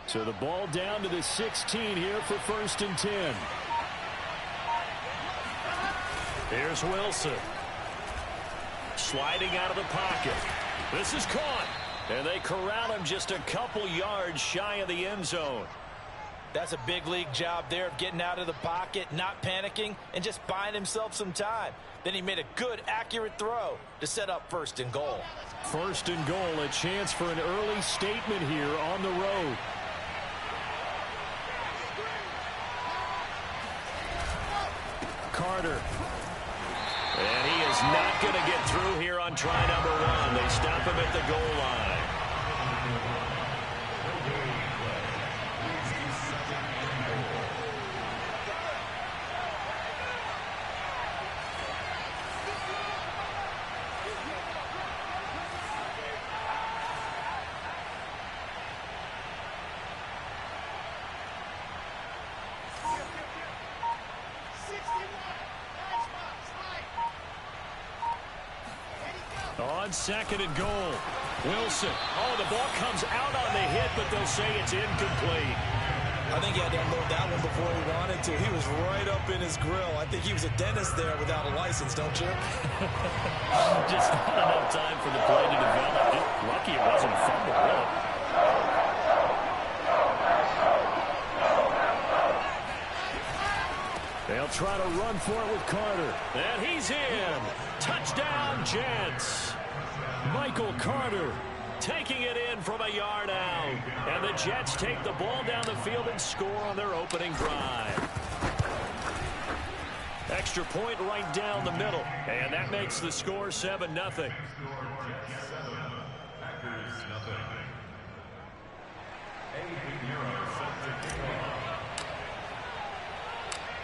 So the ball down to the 16 here for 1st and 10. Here's Wilson. Sliding out of the pocket. This is caught. And they corral him just a couple yards shy of the end zone. That's a big league job there of getting out of the pocket, not panicking, and just buying himself some time. Then he made a good, accurate throw to set up 1st and goal. 1st and goal, a chance for an early statement here on the road. Carter. And he is not going to get through here on try number 1. They stop him at the goal line. On 2nd and goal. Wilson. Oh, the ball comes out on the hit, but they'll say it's incomplete. I think he had to unload that one before he wanted to. He was right up in his grill. I think he was a dentist there without a license, don't you? Just not enough time for the play to develop. Just lucky it wasn't fumble, really. They'll try to run for it with Carter. And he's in. Touchdown, Jets. Michael Carter taking it in from a yard out. And the Jets take the ball down the field and score on their opening drive. Extra point right down the middle. And that makes the score 7-0.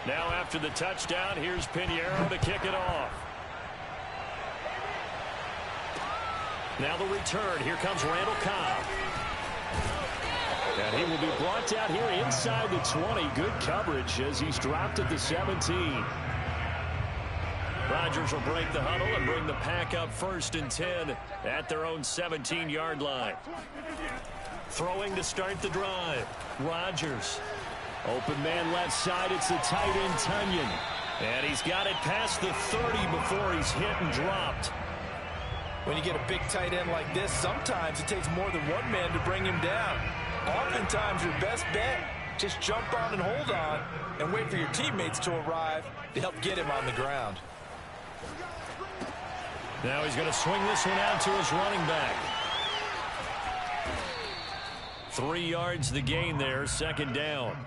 Now after the touchdown, here's Pinheiro to kick it off. Now the return. Here comes Randall Cobb. And he will be brought down here inside the 20. Good coverage as he's dropped at the 17. Rodgers will break the huddle and bring the pack up 1st and 10 at their own 17-yard line. Throwing to start the drive. Rodgers. Open man left side. It's the tight end, Tunyon. And he's got it past the 30 before he's hit and dropped. When you get a big tight end like this, sometimes it takes more than one man to bring him down. Oftentimes, your best bet, just jump on and hold on and wait for your teammates to arrive to help get him on the ground. Now he's going to swing this one out to his running back. 3 yards the gain there, 2nd down.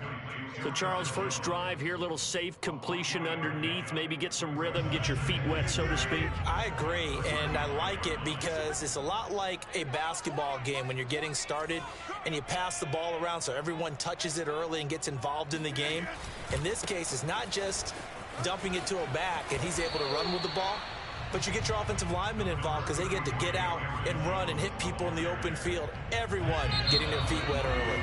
So, Charles, first drive here, little safe completion underneath. Maybe get some rhythm, get your feet wet, so to speak. I agree, and I like it because it's a lot like a basketball game when you're getting started and you pass the ball around so everyone touches it early and gets involved in the game. In this case, it's not just dumping it to a back and he's able to run with the ball, but you get your offensive linemen involved because they get to get out and run and hit people in the open field. Everyone getting their feet wet early.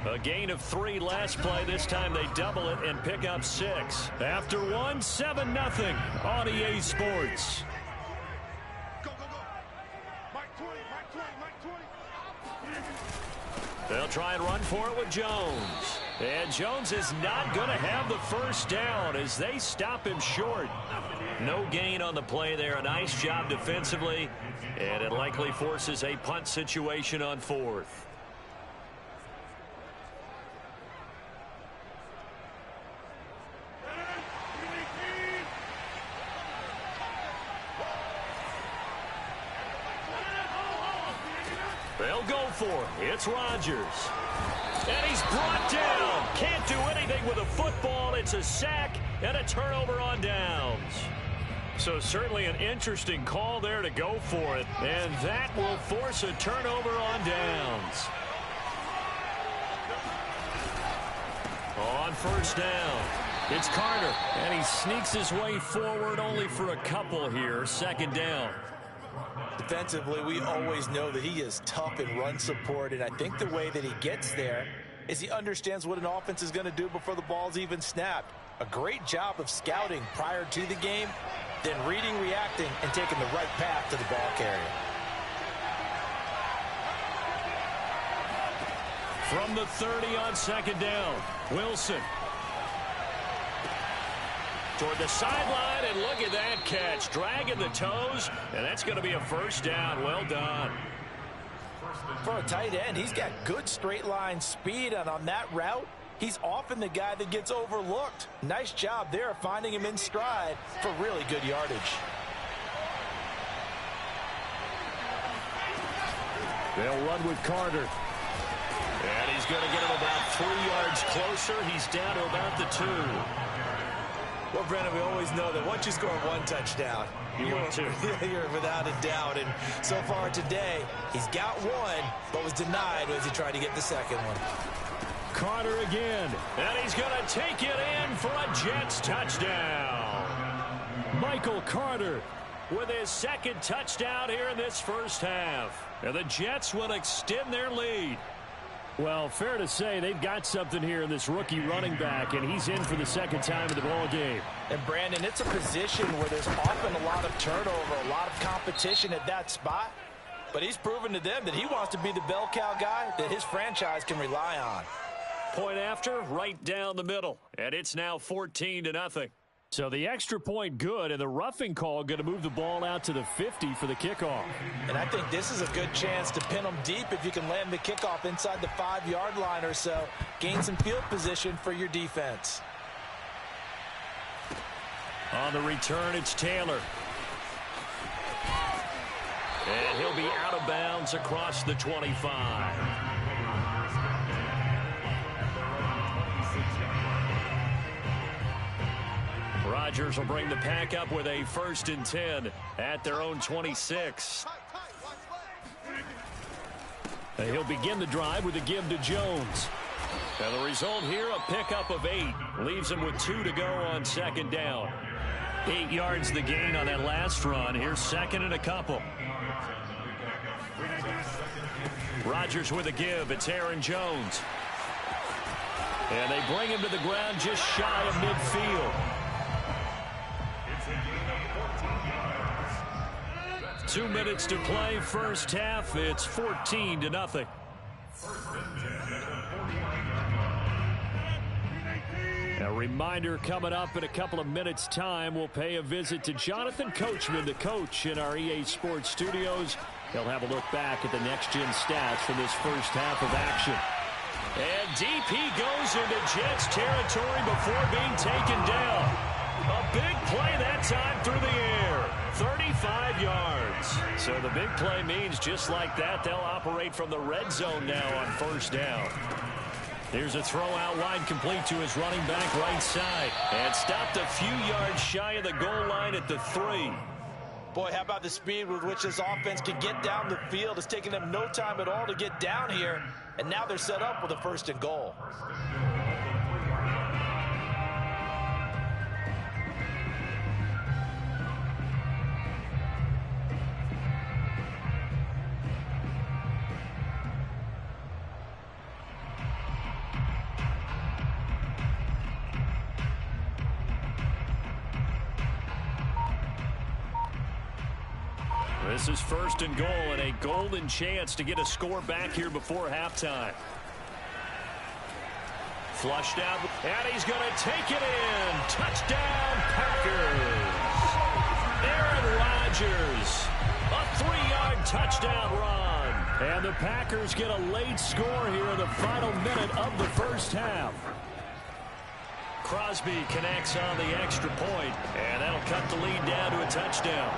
A gain of 3 last play. This time they double it and pick up 6. After 1, 7-0 on EA Sports. They'll try and run for it with Jones. And Jones is not going to have the first down as they stop him short. No gain on the play there. A nice job defensively. And it likely forces a punt situation on 4th. They'll go for it. It's Rodgers. And he's brought down. Can't do anything with a football. It's a sack and a turnover on downs. So certainly an interesting call there to go for it. And that will force a turnover on downs. On 1st down, it's Carter. And he sneaks his way forward only for a couple here. 2nd down. Defensively, we always know that he is tough in run support, and I think the way that he gets there is he understands what an offense is going to do before the ball's even snapped. A great job of scouting prior to the game, then reading, reacting, and taking the right path to the ball carrier. From the 30 on second down, Wilson. Toward the sideline, and look at that catch. Dragging the toes, and that's going to be a first down. Well done. For a tight end, he's got good straight line speed, and on that route, he's often the guy that gets overlooked. Nice job there of finding him in stride for really good yardage. They'll run with Carter. And he's going to get him about 3 yards closer. He's down to about the 2. Well, Brandon, we always know that once you score one touchdown, you're without a doubt. And so far today, he's got one, but was denied as he tried to get the second one. Carter again. And he's going to take it in for a Jets touchdown. Michael Carter with his second touchdown here in this first half. And the Jets will extend their lead. Well, fair to say they've got something here in this rookie running back, and he's in for the second time in the ball game. And, Brandon, it's a position where there's often a lot of turnover, a lot of competition at that spot. But he's proven to them that he wants to be the bell cow guy that his franchise can rely on. Point after, right down the middle. And it's now 14-0. So the extra point good, and the roughing call going to move the ball out to the 50 for the kickoff. And I think this is a good chance to pin them deep if you can land the kickoff inside the 5-yard line or so. Gain some field position for your defense. On the return, it's Taylor. And he'll be out of bounds across the 25. Rodgers will bring the pack up with a 1st and 10 at their own 26. And he'll begin the drive with a give to Jones. And the result here, a pickup of 8. Leaves him with 2 to go on second down. 8 yards the gain on that last run. Here's second and a couple. Rodgers with a give. It's Aaron Jones. And they bring him to the ground just shy of midfield. 2 minutes to play, first half. It's 14-0. A reminder coming up in a couple of minutes' time. We'll pay a visit to Jonathan Coachman, the coach in our EA Sports studios. He'll have a look back at the next-gen stats from this first half of action. And DP goes into Jets territory before being taken down. A big play that time through the air. 35 yards. So the big play means just like that, they'll operate from the red zone now on first down. Here's a throw out wide, complete to his running back right side. And stopped a few yards shy of the goal line at the 3. Boy, how about the speed with which this offense can get down the field? It's taken them no time at all to get down here. And now they're set up with a 1st and goal. This is 1st and goal and a golden chance to get a score back here before halftime. Flushed out, and he's going to take it in. Touchdown, Packers. Aaron Rodgers, a 3-yard touchdown run. And the Packers get a late score here in the final minute of the first half. Crosby connects on the extra point, and that'll cut the lead down to a touchdown.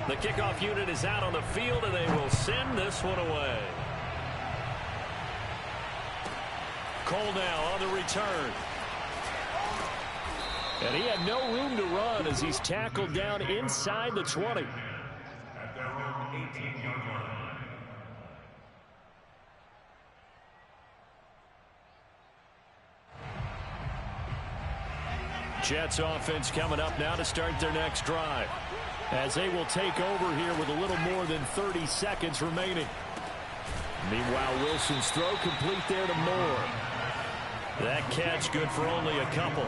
The kickoff unit is out on the field, and they will send this one away. Cole now on the return. And he had no room to run as he's tackled down inside the 20. Jets offense coming up now to start their next drive, as they will take over here with a little more than 30 seconds remaining. Meanwhile, Wilson's throw complete there to Moore. That catch good for only a couple.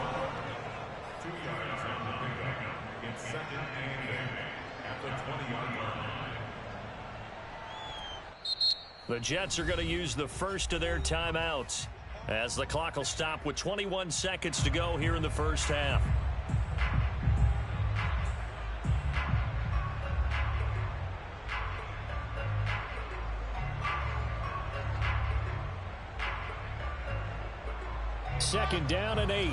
The Jets are going to use the first of their timeouts as the clock will stop with 21 seconds to go here in the first half. Second down and 8.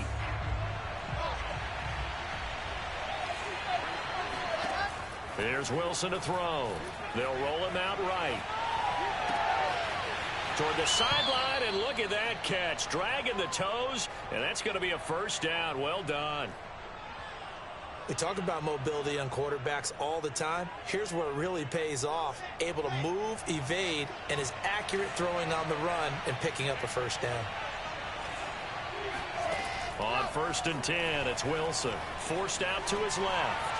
Here's Wilson to throw. They'll roll him out right. Toward the sideline, and look at that catch. Dragging the toes, and that's going to be a first down. Well done. We talk about mobility on quarterbacks all the time. Here's where it really pays off. Able to move, evade, and is accurate throwing on the run and picking up a first down. On 1st and 10, it's Wilson. Forced out to his left.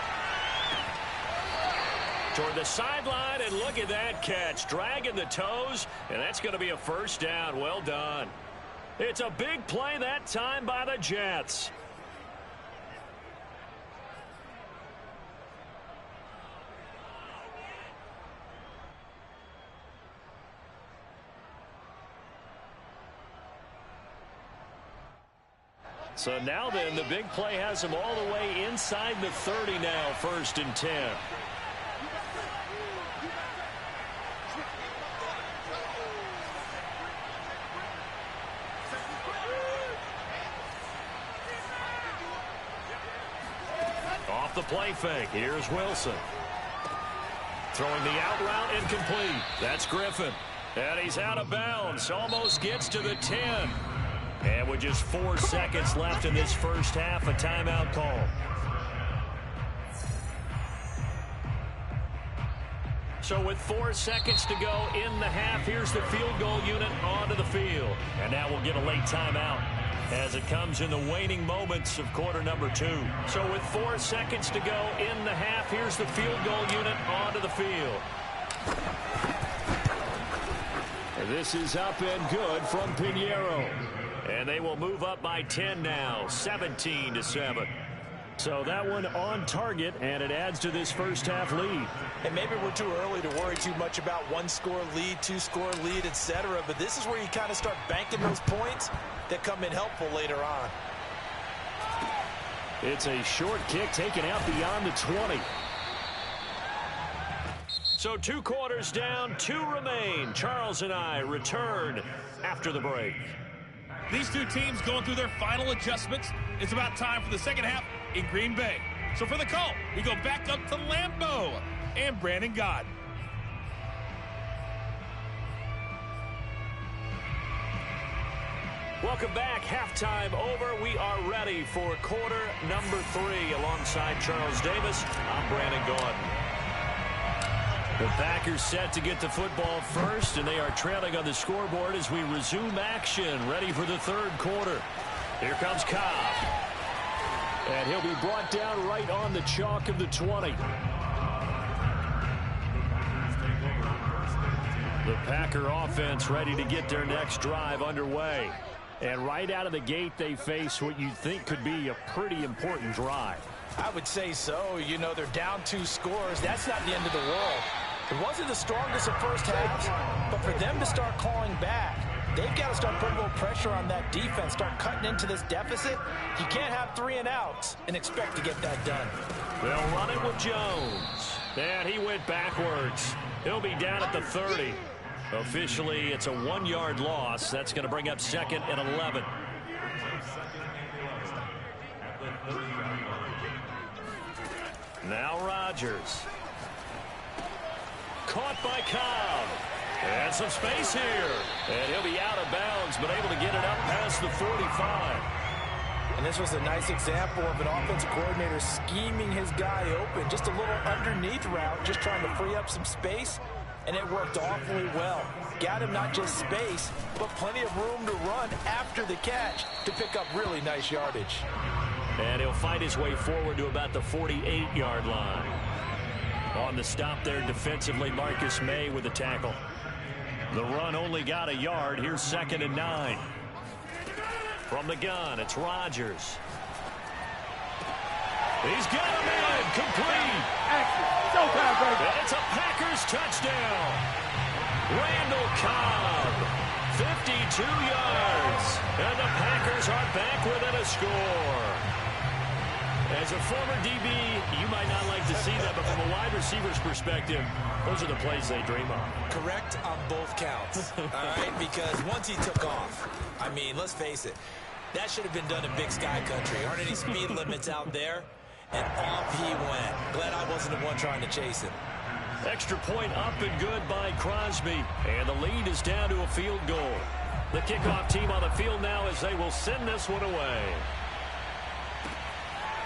Toward the sideline, and look at that catch. Dragging the toes, and that's going to be a first down. Well done. It's a big play that time by the Jets. So now then, the big play has him all the way inside the 30 now, 1st and 10. Off the play fake, here's Wilson. Throwing the out route incomplete. That's Griffin. And he's out of bounds, almost gets to the 10. And with just 4 seconds left in this first half, a timeout call. So with 4 seconds to go in the half, here's the field goal unit onto the field. And now we'll get a late timeout as it comes in the waning moments of quarter number 2. So with 4 seconds to go in the half, here's the field goal unit onto the field. And this is up and good from Pinheiro. And they will move up by 10 now, 17-7. So that one on target, and it adds to this first half lead. And maybe we're too early to worry too much about 1-score lead, 2-score lead, etc. But this is where you kind of start banking those points that come in helpful later on. It's a short kick taken out beyond the 20. So 2 quarters down, 2 remain. Charles and I return after the break. These two teams going through their final adjustments. It's about time for the second half in Green Bay. So for the call, we go back up to Lambeau and Brandon Gaudin. Welcome back. Halftime over. We are ready for quarter number 3. Alongside Charles Davis, I'm Brandon Gaudin. The Packers set to get the football first, and they are trailing on the scoreboard as we resume action, ready for the third quarter. Here comes Cobb. And he'll be brought down right on the chalk of the 20. The Packer offense ready to get their next drive underway. And right out of the gate, they face what you'd think could be a pretty important drive. I would say so. You know, they're down 2 scores. That's not the end of the world. It wasn't the strongest of first halves, but for them to start clawing back, they've got to start putting a little pressure on that defense, start cutting into this deficit. You can't have 3 and outs and expect to get that done. They'll run it with Jones. And he went backwards. He'll be down at the 30. Officially, it's a 1-yard loss. That's going to bring up 2nd and 11. Now Rodgers. Caught by Cobb. And some space here. And he'll be out of bounds, but able to get it up past the 45. And this was a nice example of an offensive coordinator scheming his guy open. Just a little underneath route, just trying to free up some space. And it worked awfully well. Got him not just space, but plenty of room to run after the catch to pick up really nice yardage. And he'll fight his way forward to about the 48-yard line. On the stop there defensively, Marcus May with the tackle. The run only got a yard. Here's 2nd and 9. From the gun, it's Rodgers. He's got him in. Complete. Action. Showtime. touchdown. Randall Cobb, 52 yards. And the Packers are back within a score. As a former DB, you might not like to see that, but from a wide receiver's perspective, those are the plays they dream of. Correct on both counts, all right? Because once he took off, I mean, let's face it, that should have been done in Big Sky Country. Aren't any speed limits out there? And off he went. Glad I wasn't the one trying to chase him. Extra point up and good by Crosby. And the lead is down to a field goal. The kickoff team on the field now as they will send this one away.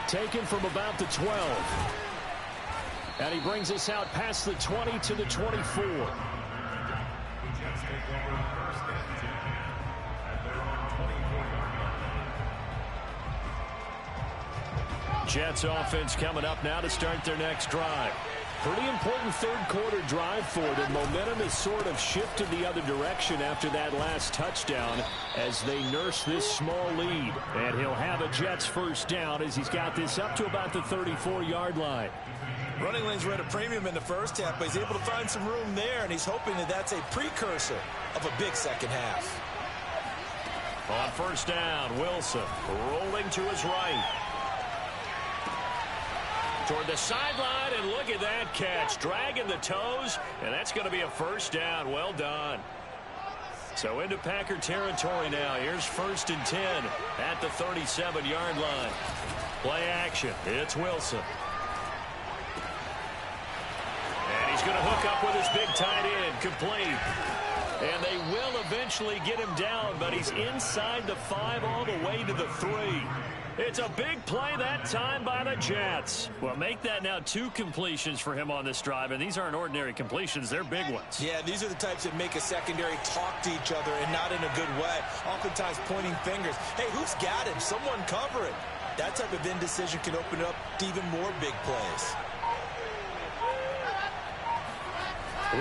Taken from about the 12. And he brings us out past the 20 to the 24. Jets offense coming up now to start their next drive. Pretty important third-quarter drive for them. Momentum has sort of shifted the other direction after that last touchdown as they nurse this small lead. And he'll have a Jets first down as he's got this up to about the 34-yard line. Running lanes were at a premium in the first half, but he's able to find some room there, and he's hoping that that's a precursor of a big second half. On first down, Wilson rolling to his right. Toward the sideline, and look at that catch. Dragging the toes, and that's going to be a first down. Well done. So into Packer territory now. Here's first and 10 at the 37-yard line. Play action. It's Wilson. And he's going to hook up with his big tight end. Complete. And they will eventually get him down, but he's inside the 5 all the way to the 3. It's a big play that time by the Jets. Well, make that now 2 completions for him on this drive, and these aren't ordinary completions. They're big ones. Yeah, these are the types that make a secondary talk to each other and not in a good way. Oftentimes pointing fingers. Hey, who's got him? Someone cover it. That type of indecision can open up to even more big plays.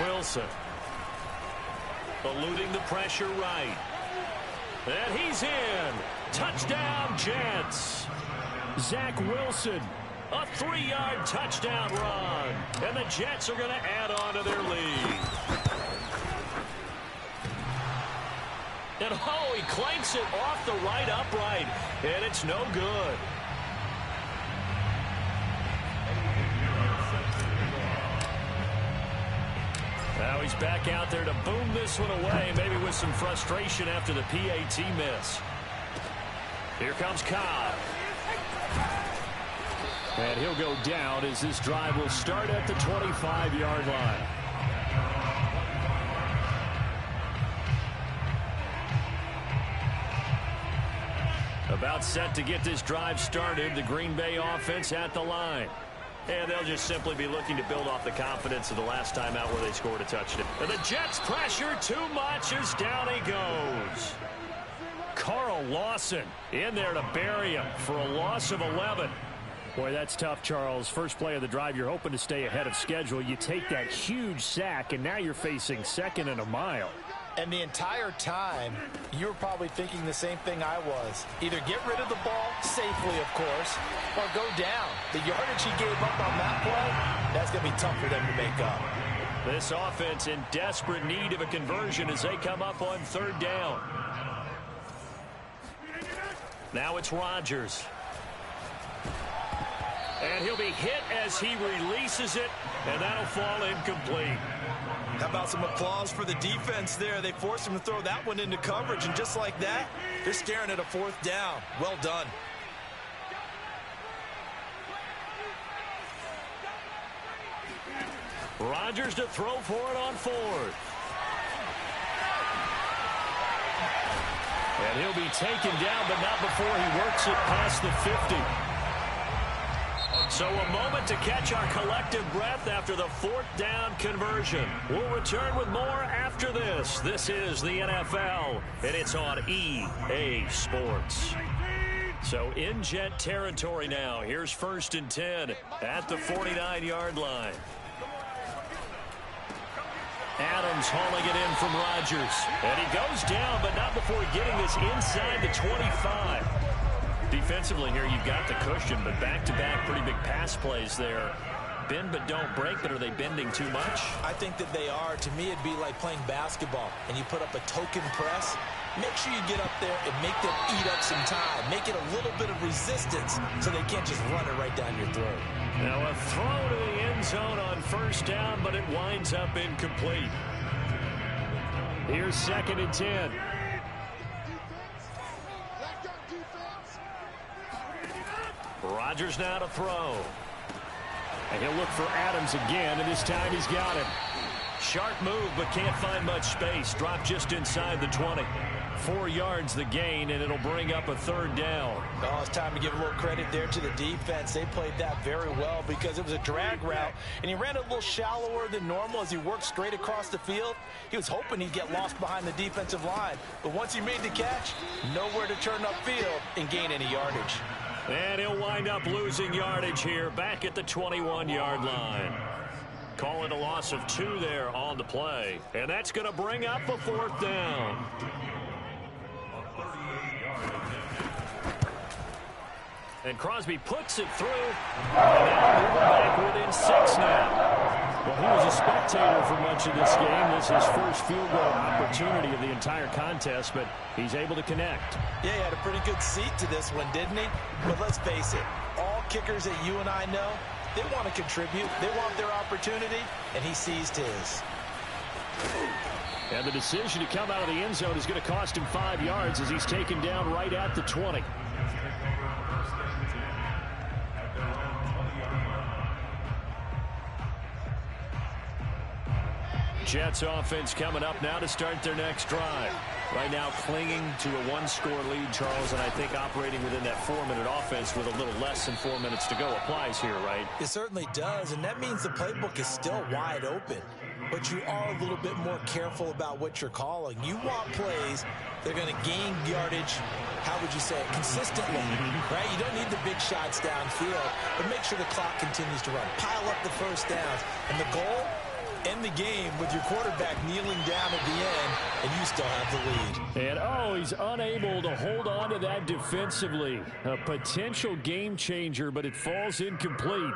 Wilson. Eluding the pressure right. And he's in. Touchdown, Jets. Zach Wilson, a 3-yard touchdown run. And the Jets are going to add on to their lead. And oh, he clanks it off the right upright. And it's no good. Now he's back out there to boom this one away, maybe with some frustration after the PAT miss. Here comes Cobb. And he'll go down as this drive will start at the 25-yard line. About set to get this drive started, the Green Bay offense at the line. And they'll just simply be looking to build off the confidence of the last time out where they scored a touchdown. And the Jets pressure too much as down he goes. Carl Lawson in there to bury him for a loss of 11. Boy, that's tough, Charles. First play of the drive, you're hoping to stay ahead of schedule. You take that huge sack, and now you're facing 2nd and a mile. And the entire time, you were probably thinking the same thing I was. Either get rid of the ball, safely of course, or go down. The yardage he gave up on that play, that's going to be tough for them to make up. This offense in desperate need of a conversion as they come up on 3rd down. Now it's Rodgers. And he'll be hit as he releases it, and that'll fall incomplete. How about some applause for the defense there? They forced him to throw that one into coverage, and just like that, they're staring at a 4th down. Well done. Rodgers to throw for it on 4th. And he'll be taken down, but not before he works it past the 50. So a moment to catch our collective breath after the 4th down conversion. We'll return with more after this. This is the NFL, and it's on EA Sports. So in Jet territory now. Here's 1st and 10 at the 49-yard line. Adams hauling it in from Rodgers. And he goes down, but not before getting this inside the 25. Defensively here, you've got the cushion, but back-to-back pretty big pass plays there bend but don't break, but are they bending too much? I think that they are. To me, it'd be like playing basketball, and you put up a token press. Make sure you get up there and make them eat up some time. Make it a little bit of resistance so they can't just run it right down your throat. Now a throw to the end zone on first down, but it winds up incomplete. Here's 2nd and 10. Rodgers now to throw. And he'll look for Adams again, and this time he's got him. Sharp move, but can't find much space. Dropped just inside the 20. 4 yards the gain, and it'll bring up a 3rd down. Oh, it's time to give a little credit there to the defense. They played that very well because it was a drag route, and he ran a little shallower than normal as he worked straight across the field. He was hoping he'd get lost behind the defensive line, but once he made the catch, nowhere to turn upfield and gain any yardage. And he'll wind up losing yardage here back at the 21-yard line. Call it a loss of 2 there on the play, and that's going to bring up a 4th down. And Crosby puts it through. And now moving back within 6 now. Well, he was a spectator for much of this game. This is his first field goal opportunity of the entire contest, but he's able to connect. Yeah, he had a pretty good seat to this one, didn't he? But let's face it, all kickers that you and I know, they want to contribute. They want their opportunity, and he seized his. And the decision to come out of the end zone is going to cost him 5 yards as he's taken down right at the 20. Jets offense coming up now to start their next drive. Right now clinging to a 1-score lead, Charles, and I think operating within that 4-minute offense with a little less than 4 minutes to go applies here, right? It certainly does, and that means the playbook is still wide open. But you are a little bit more careful about what you're calling. You want plays that are going to gain yardage, how would you say it, consistently, right? You don't need the big shots downfield, but make sure the clock continues to run. Pile up the first downs, and the goal, end the game with your quarterback kneeling down at the end, and you still have the lead. And, oh, he's unable to hold on to that defensively. A potential game changer, but it falls incomplete.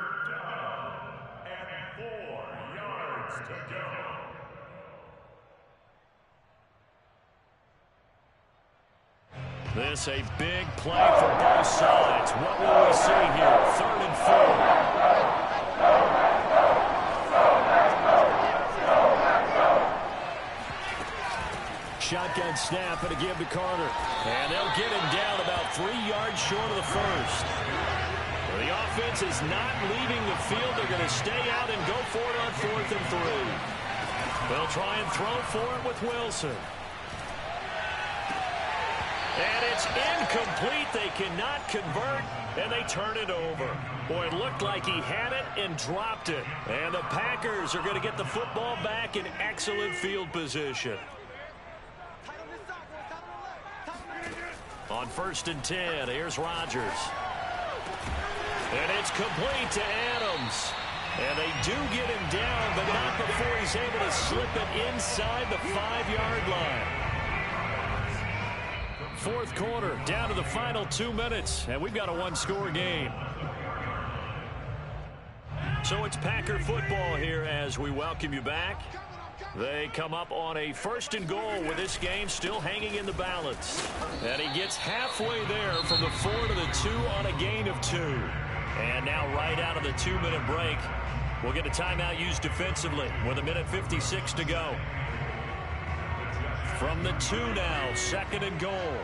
This a big play for both sides. What will we see here? 3rd and 4. Shotgun snap and a give to Carter. And they'll get him down about 3 yards short of the first. The offense is not leaving the field. They're going to stay out and go for it on 4th and 3. They'll try and throw for it with Wilson. And it's incomplete. They cannot convert, and they turn it over. Boy, it looked like he had it and dropped it. And the Packers are going to get the football back in excellent field position. On 1st and 10, here's Rodgers. And it's complete to Adams. And they do get him down, but not before he's able to slip it inside the 5-yard line. 4th quarter, down to the final 2 minutes, and we've got a 1-score game. So it's Packer football here as we welcome you back. They come up on a 1st and goal with this game still hanging in the balance. And he gets halfway there from the 4 to the 2 on a gain of 2. And now right out of the 2-minute break, we'll get a timeout used defensively with 1:56 to go. From the 2 now, 2nd and goal.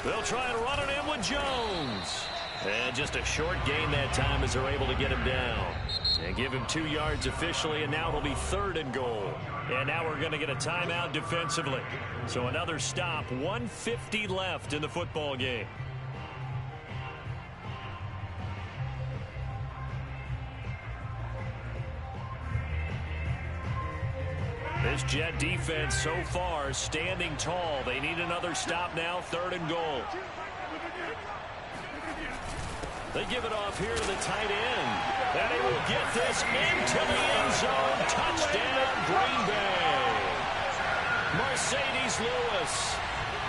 They'll try and run it in with Jones. And just a short gain that time as they're able to get him down. And give him 2 yards officially, and now it'll be 3rd and goal. And now we're going to get a timeout defensively. So another stop, 1:50 left in the football game. This Jet defense so far standing tall. They need another stop now, 3rd and goal. They give it off here to the tight end. And he will get this into the end zone. Touchdown, Green Bay. Mercedes Lewis.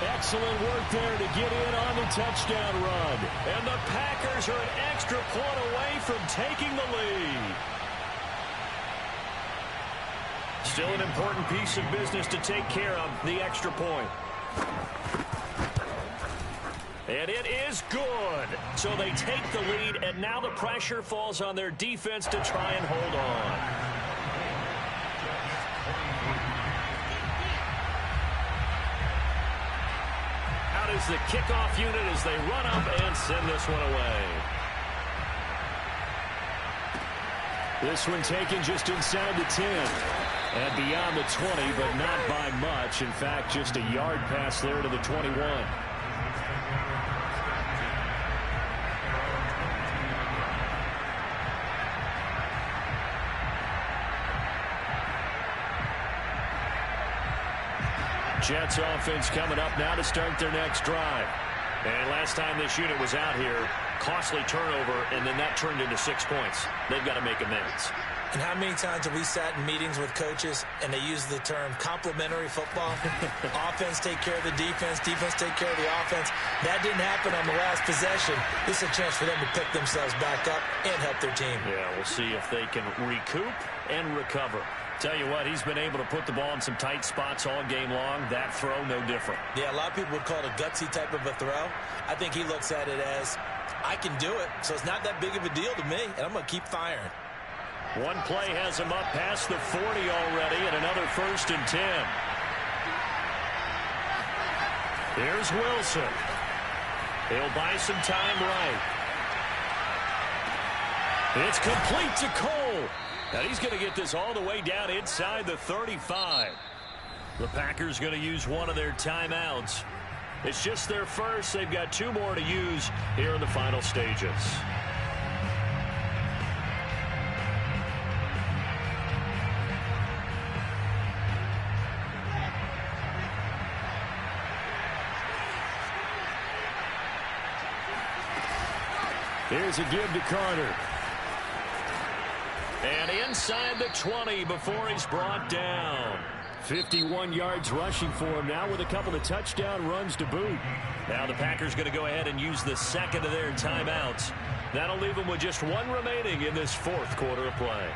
Excellent work there to get in on the touchdown run. And the Packers are an extra point away from taking the lead. Still an important piece of business to take care of, the extra point. And it is good. So they take the lead, and now the pressure falls on their defense to try and hold on. Is the kickoff unit as they run up and send this one away. This one taken just inside the 10 and beyond the 20, but not by much. In fact, just a yard pass there to the 21. Jets offense coming up now to start their next drive. And last time this unit was out here, costly turnover, and then that turned into 6 points. They've got to make amends. And how many times have we sat in meetings with coaches and they use the term complementary football? Offense take care of the defense, defense take care of the offense. That didn't happen on the last possession. This is a chance for them to pick themselves back up and help their team. Yeah, we'll see if they can recoup and recover. Tell you what, he's been able to put the ball in some tight spots all game long. That throw, no different. Yeah, a lot of people would call it a gutsy type of a throw. I think he looks at it as, I can do it, so it's not that big of a deal to me, and I'm going to keep firing. One play has him up past the 40 already, and another 1st and 10. Here's Wilson. He'll buy some time right. It's complete to Cole. And he's going to get this all the way down inside the 35. The Packers going to use one of their timeouts. It's just their first. They've got 2 more to use here in the final stages. Here's a give to Carter. And inside the 20 before he's brought down. 51 yards rushing for him now with a couple of touchdown runs to boot. Now the Packers going to go ahead and use the second of their timeouts. That'll leave them with just 1 remaining in this 4th quarter of play.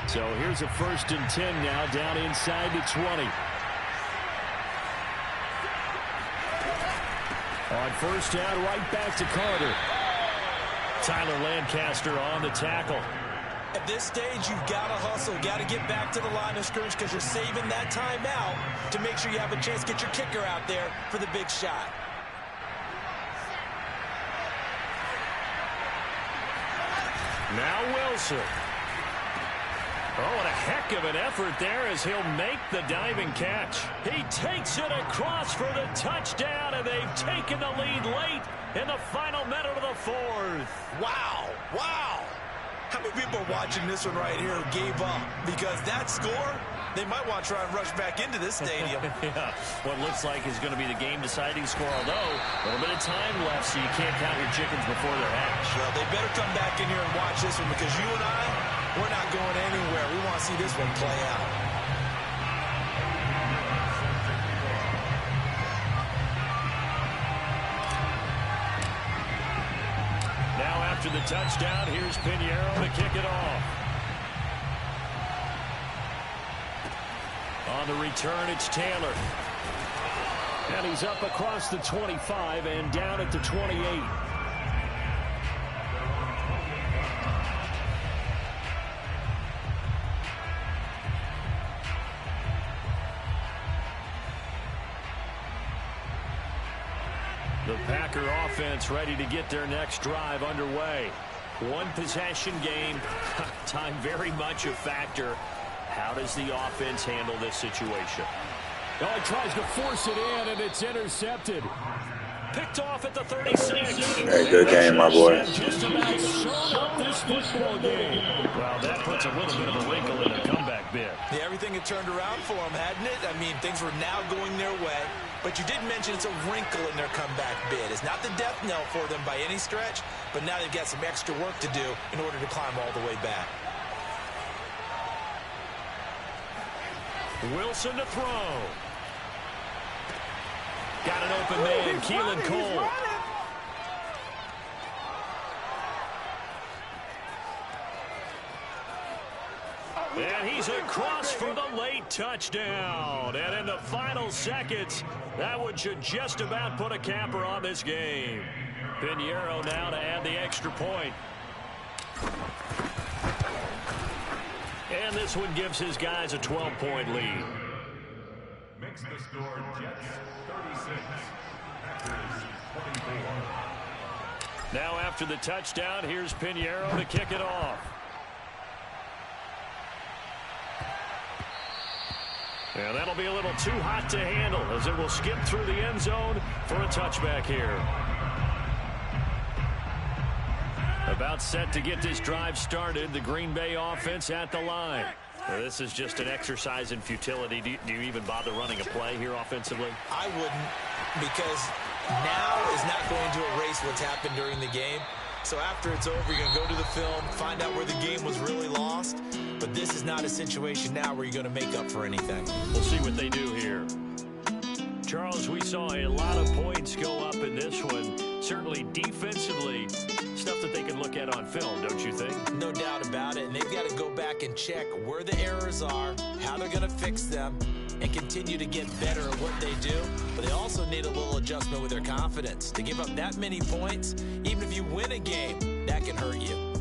So here's a 1st and 10 now down inside the 20. On 1st down, right back to Carter. Tyler Lancaster on the tackle. At this stage, you've got to hustle, got to get back to the line of scrimmage because you're saving that timeout to make sure you have a chance to get your kicker out there for the big shot. Now Wilson. Oh, and a heck of an effort there as he'll make the diving catch. He takes it across for the touchdown, and they've taken the lead late in the final minute of the 4th. Wow, wow. How many people are watching this one right here who gave up? Because that score, they might want to try and rush back into this stadium. Yeah, what looks like is going to be the game-deciding score, although a little bit of time left, so you can't count your chickens before they're hatched. Well, they better come back in here and watch this one because you and I, we're not going anywhere. We want to see this one play out. Now after the touchdown, here's Pinheiro to kick it off. On the return, it's Taylor. And he's up across the 25 and down at the 28. The Packer offense ready to get their next drive underway. 1 possession game. Time very much a factor. How does the offense handle this situation? Oh, he tries to force it in, and it's intercepted. Picked off at the 36. Hey, good game, my boy. Just about sewn up this football game. Well, that puts a little bit of a wrinkle in the comeback bid. Yeah, everything had turned around for them, hadn't it? I mean, things were now going their way. But you did mention it's a wrinkle in their comeback bid. It's not the death knell for them by any stretch, but now they've got some extra work to do in order to climb all the way back. Wilson to throw. Got an open man, Keelan Cole. And he's across for the late touchdown. And in the final seconds, that one should just about put a capper on this game. Pinheiro now to add the extra point. And this one gives his guys a 12-point lead. Makes the score Jets 36, Packers 24. Now after the touchdown, here's Pinheiro to kick it off. And that'll be a little too hot to handle as it will skip through the end zone for a touchback here. About set to get this drive started, the Green Bay offense at the line. Well, this is just an exercise in futility. Do you even bother running a play here offensively? I wouldn't, because now is not going to erase what's happened during the game. So after it's over, you're going to go to the film, find out where the game was really lost. But this is not a situation now where you're going to make up for anything. We'll see what they do here. Charles, we saw a lot of points go up in this one. Certainly defensively, stuff that they can look at on film, don't you think? No doubt about it. And they've got to go back and check where the errors are, how they're going to fix them, and continue to get better at what they do. But they also need a little adjustment with their confidence. To give up that many points, even if you win a game, that can hurt you.